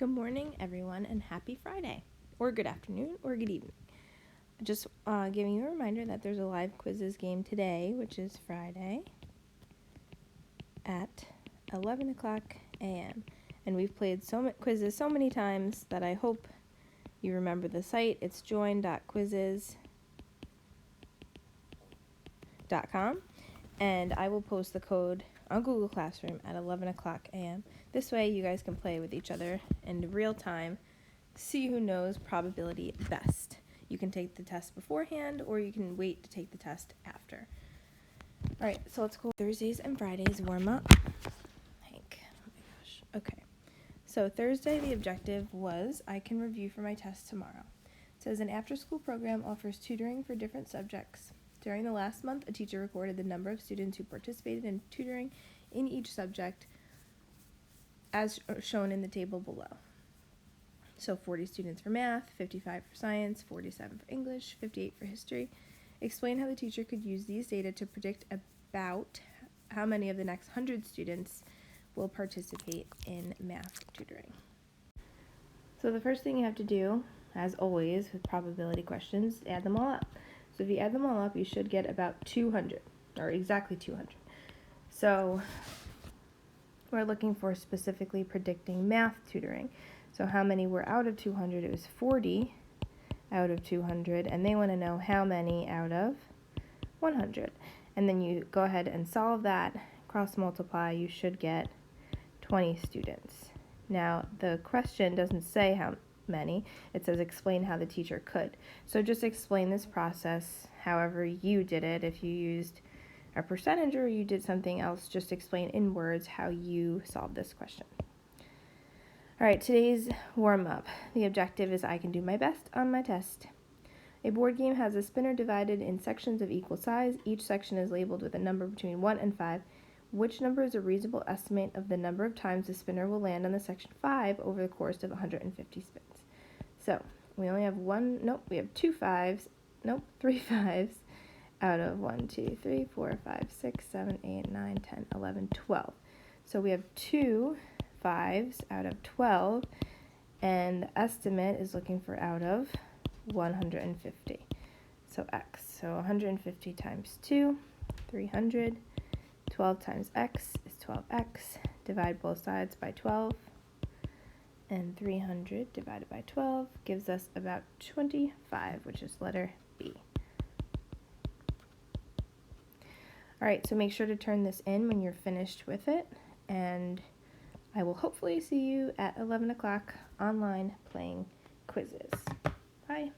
Good morning, everyone, and happy Friday, or good afternoon, or good evening. Just giving you a reminder that there's a live quizzes game today, which is Friday at 11 o'clock a.m. And we've played quizzes so many times that I hope you remember the site. It's join.quizzes.com, and I will post the code on Google Classroom at 11 o'clock a.m. This way you guys can play with each other in real time, see who knows probability best. You can take the test beforehand, or you can wait to take the test after. All right, so let's go Thursdays and Fridays warm up. Hank, oh my gosh. Okay, so Thursday the objective was I can review for my test tomorrow. It says an after-school program offers tutoring for different subjects. During the last month, a teacher recorded the number of students who participated in tutoring in each subject as shown in the table below. So 40 students for math, 55 for science, 47 for English, 58 for history. Explain how the teacher could use these data to predict about how many of the next 100 students will participate in math tutoring. So the first thing you have to do, as always with probability questions, is add them all up. So if you add them all up, you should get about 200, or exactly 200. So we're looking for specifically predicting math tutoring. So how many were out of 200? It was 40 out of 200, and they want to know how many out of 100. And then you go ahead and solve that, cross multiply, you should get 20 students. Now, the question doesn't say how many, it says explain how the teacher could. So just explain this process however you did it. If you used a percentage or you did something else, just explain in words how you solved this question. All right, today's warm-up. The objective is I can do my best on my test. A board game has a spinner divided in sections of equal size. Each section is labeled with a number between 1 and 5. Which number is a reasonable estimate of the number of times the spinner will land on the section 5 over the course of 150 spins? So, we only have we have 3 fives out of 1, 2, 3, 4, 5, 6, 7, 8, 9, 10, 11, 12. So we have 2 5s out of 12, and the estimate is looking for out of 150. So x. So 150 times 2, 300. 12 times x is 12x. Divide both sides by 12. And 300 divided by 12 gives us about 25, which is letter B. All right, so make sure to turn this in when you're finished with it, and I will hopefully see you at 11 o'clock online playing quizzes. Bye.